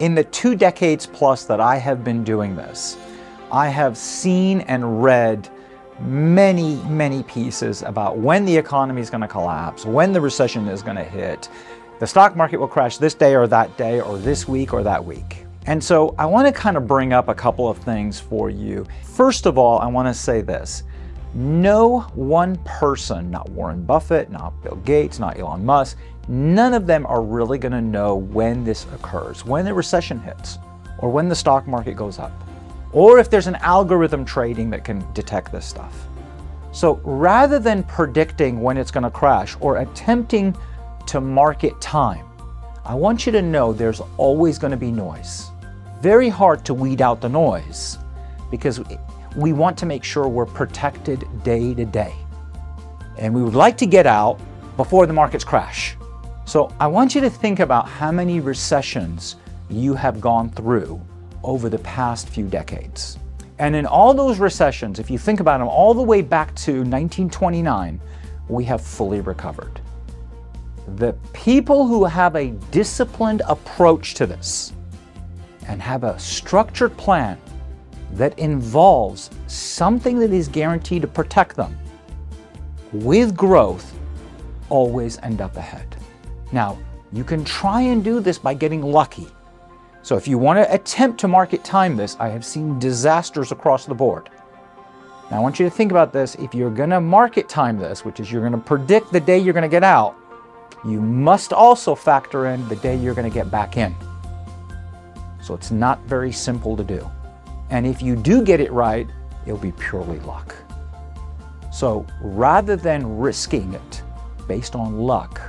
In the 2 decades plus that I have been doing this, I have seen and read many, many pieces about when the economy is going to collapse, when the recession is going to hit, the stock market will crash this day, or this week or that week. And so I want to kind of bring up a couple of things for you. First of all, I want to say this. No one person, not Warren Buffett, not Bill Gates, not Elon Musk, none of them are really going to know when this occurs, when the recession hits, or when the stock market goes up, or if there's an algorithm trading that can detect this stuff. So rather than predicting when it's going to crash or attempting to market time, I want you to know there's always going to be noise. Very hard to weed out the noise because we want to make sure we're protected day to day. And we would like to get out before the markets crash. So I want you to think about how many recessions you have gone through over the past few decades. And in all those recessions, if you think about them all the way back to 1929, we have fully recovered. The people who have a disciplined approach to this and have a structured plan that involves something that is guaranteed to protect them with growth always end up ahead. Now, you can try and do this by getting lucky. So if you want to attempt to market time this, I have seen disasters across the board. Now I want you to think about this. If you're going to market time this, which is you're going to predict the day you're going to get out, you must also factor in the day you're going to get back in. So it's not very simple to do. And if you do get it right, it'll be purely luck. So rather than risking it based on luck,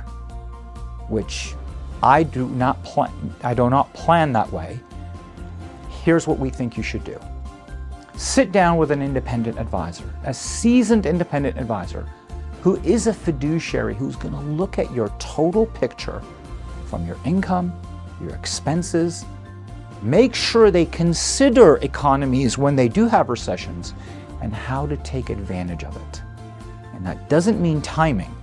which I do not plan that way, here's what we think you should do. Sit down with an independent advisor, a seasoned independent advisor who is a fiduciary, who's going to look at your total picture from your income, your expenses, make sure they consider economies when they do have recessions and how to take advantage of it. And that doesn't mean timing,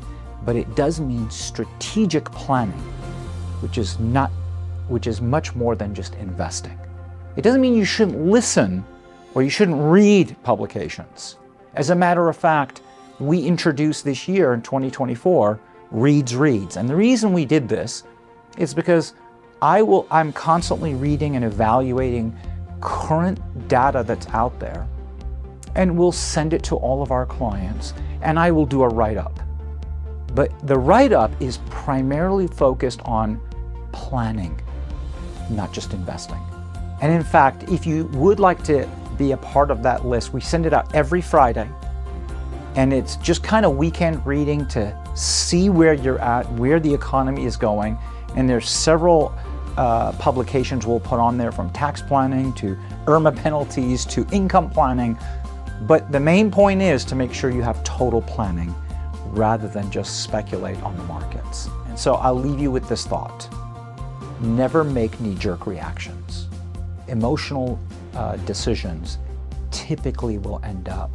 but it does mean strategic planning, which is much more than just investing. It doesn't mean you shouldn't listen or you shouldn't read publications. As a matter of fact, we introduced this year in 2024, Reads. And the reason we did this is because I'm constantly reading and evaluating current data that's out there, and we'll send it to all of our clients, and I will do a write-up. But the write-up is primarily focused on planning, not just investing. And in fact, if you would like to be a part of that list, we send it out every Friday. And it's just kind of weekend reading to see where you're at, where the economy is going. And there's several publications we'll put on there, from tax planning to IRMA penalties to income planning. But the main point is to make sure you have total planning rather than just speculate on the markets. And so I'll leave you with this thought. Never make knee-jerk reactions. Emotional decisions typically will end up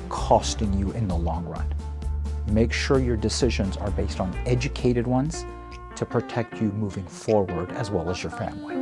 costing you in the long run. Make sure your decisions are based on educated ones to protect you moving forward as well as your family.